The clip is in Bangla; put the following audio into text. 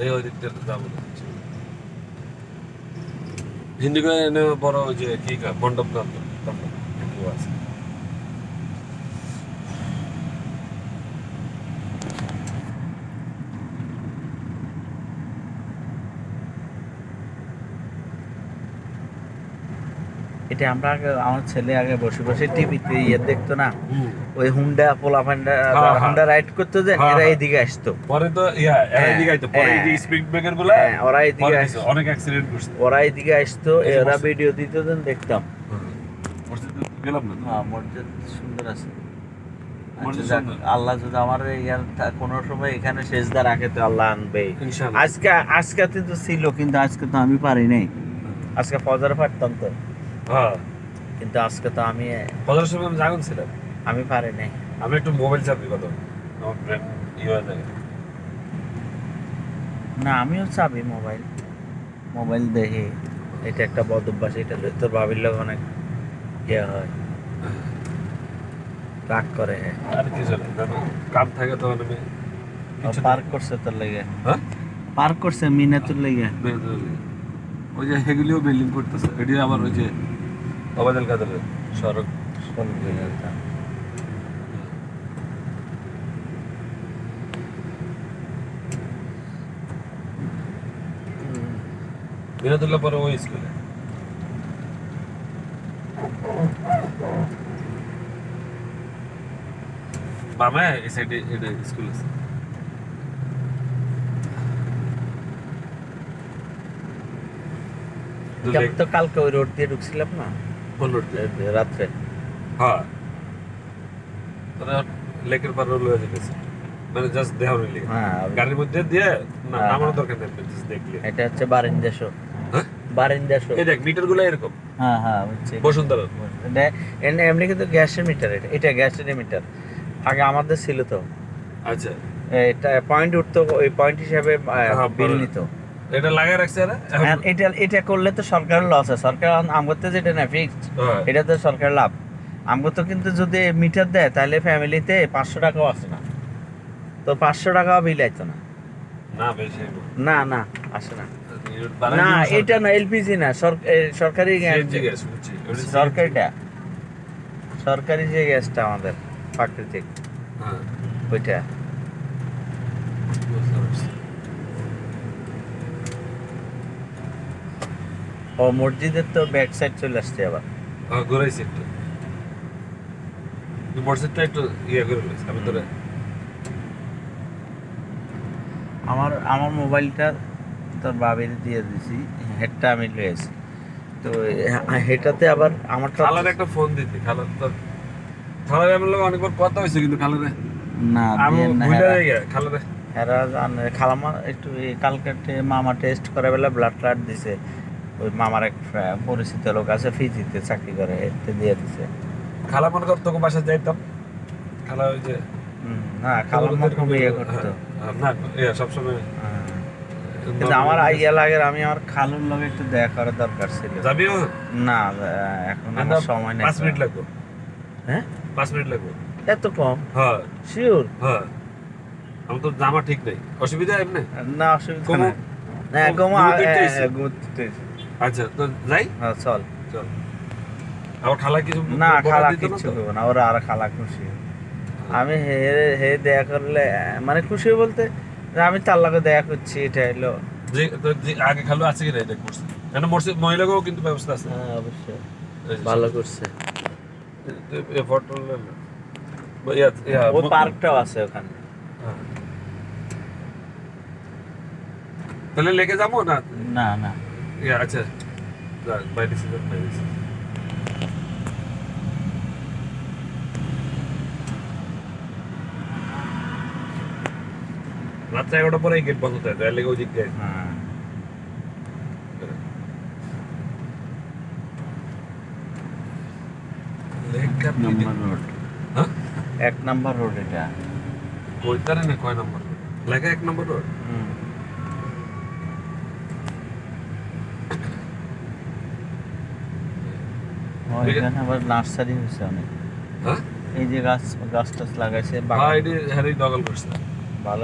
এই ওই দিকটাতে যাবো না। হিন্দিকে এনে বড় ওই যে কি মণ্ডপ আছে। এটা আমরা আগে, আমার ছেলে আগে বসে বসে টিভিতে দেখতো না, হুম। ওই হুন্ডা পোলাপান্ডা হ্যাঁ, হুন্ডা রাইড করতো যে হ্যাঁ, এরা হ্যাঁ। এইদিকে আসতো। পরে তো হ্যাঁ, এদিকে আইতো, পরে এই যে হ্যাঁ, স্পিড ব্রেকার গুলা ওরা এইদিকে পরে দিছে, আসতো, অনেক অ্যাক্সিডেন্ট করছে। ওরা এইদিকে আসতো, এই যে এরা মসজিদ। ভিডিও দিত দেন দেখতাম। মসজিদে গেলাম না তো। হ্যাঁ, মসজিদ সুন্দর আছে। মসজিদ আচ্ছা, যাক, সুন্দর। আল্লাহ যদি আমার কোনো সময় এখানে সেজদা রাখে তো আল্লাহ আনবে। ইনশাআল্লাহ। আজকে তো ছিল, কিন্তু আজকে তো আমি পারি নাই। আজকে ফজর পারতাম তো, হ্যাঁ, কিন্তু আজকে তো আমি ফজরের সময় আমি জাগন ছিলাম। আমি পারি নাই। আমি একটু মোবাইল চাপি কত, আমার ব্রেন হয়ে যায়। না, আমিও চাবি মোবাইল দেখি। এটা একটা বদ অভ্যাস, এটা তোর ভাবির লোক অনেক ইয়ে হয়, রাগ করে। আর কিছু না, যখন কাম থাকে তখন আমি কিছু পার্ক করছে তোর লেগে, হ্যাঁ পার্ক করছে মিনাতুর লেগে। ওই যে হেগুলিও বিল্ডিং করতেছে, এটি আবার ওই যে অবাদল কাদের সড়ক। বিনোদুল্লাহ পরে ওই স্কুলে বামে এই সাইডে এটা স্কুল আছে। আমি তো কালকে ওই রোড দিয়ে ঢুকছিলাম না, রাত্রে। হ্যাঁ, লেকের পার লয়ে যেতেছে, মানে জাস্ট দেখানোর লেগে। হ্যাঁ, গাড়ির মধ্যে দিয়ে হ্যাঁ, নামানোর দরকার নেই, জাস্ট দেখলে। এটা হচ্ছে বারিন্দাসো। হ্যাঁ, বারিন্দাসো। এই দেখ মিটার গুলো এরকম হ্যাঁ হ্যাঁ, বুঝছি। বসুন্ধরা। এমনি কিন্তু গ্যাসের মিটার, এটা গ্যাসের মিটার। আগে আমাদের ছিল তো, আচ্ছা, এটা পয়েন্ট উঠতো, ওই পয়েন্ট হিসাবে বিল পরে- নিত। এটা লাগায় রাখছে এরা এখন। হ্যাঁ, এটা করলে তো সরকারের লস আছে, সরকার আমগতে যেটা না ফিক্সড, হ্যাঁ। এটা তো সরকার লাভ। আমগো তো কিন্তু যদি মিটার দেয় তাহলে ফ্যামিলিতে 500 টাকাও আসে না, তো 500 টাকাও বিল আইতো না। না বেশি না না, আসে না। বাড়ায় না, দিবে এটা না, এলপিজি না, সরকারি গ্যাস। CNG গ্যাস বুঝছি, ওটা CNG সরকারিটা, সরকারি যে গ্যাসটা আমাদের প্রাকৃতিক, হ্যাঁ, ওইটা। বুঝতে পারছি। ও মসজিদের তো ব্যাক সাইড চলে আসছে আবার। ঘুরাইছি একটু, মসজিদটা একটু করে লইছি আমি তোরে। আমার মোবাইলটা তোর বাবির দিয়ে দিছি, হেডটা আমি লয়েছি তো, হেটাতে আবার আমার খালার একটা ফোন দিতে, খালার তো খালার আমার লোক অনেকবার কথা হয়েছে, কিন্তু খালারে না আমি দিয়েন না। ভুলে যাই খালারে। হেরা জানে, খালামা একটু কালকে মামা টেস্ট করে বেলা ব্লাড ট্লাড দিছে, ওই মামার এক পরিচিত লোক আছে ফিজিতে চাকরি করে, এতে দিয়ে দিছে। খালা মনে কর তোকে বাসায় যাইতাম, খালা ওই যে না, খালাম্মা খুব ইয়ে করতো। না সবসময়। হ্যাঁ। কিন্তু আমার আইয়া লাগে, আমি আমার খালুর লগে একটু দেখা করার দরকার ছিল। যাবিও না, এখন আমার সময় নেই। 5 মিনিট লাগবে। হ্যাঁ, 5 মিনিট লাগবে। এত কম? হ্যাঁ শিওর? হ্যাঁ, আমার তো জামা ঠিক নেই, অসুবিধা এমনি। না, অসুবিধা ঘুমো? নাই। হ্যাঁ, ঘুমোতে আচ্ছা তো যাই, হ্যাঁ, চল। চল। আমার খালা কিছু না, বকা খালা দিত না কিচ্ছু তো? করবো না, ওরা আর খালা খুশি। আমি হে হে দেখা করলে মানে খুশি বলতে যে আমি তার লগে দেখা করছি, এটা হলো। যে আগে খালু আছে কিনা এটা করছে, কেন মসজিদ মহিলাকেও কিন্তু ব্যবস্থা আছে। হ্যাঁ, অবশ্যই এই যে ভালো করছে। এই ফটো ওই পার্কটাও আছে ওখানে। তাহলে লেকে যাবো না? না না, আচ্ছা, বাই ডিসিশন, বাই ডিসিশন। রাত্রে 11টার পরে গেট বন্ধ থাকে, তার লেগে ওই দিক দিয়ে। হ্যাঁ, নম্বর রোড। হ্যাঁ, 1 নম্বর রোড এটা। কইতারে না কয় নম্বর লেখা? 1 নম্বর রোড। এখানে আবার নার্সারি হয়েছে অনেক। হ্যাঁ, এই যে গাছ টাছ লাগাইছে, হ্যাঁ, এটি হ্যারি দখল করছে।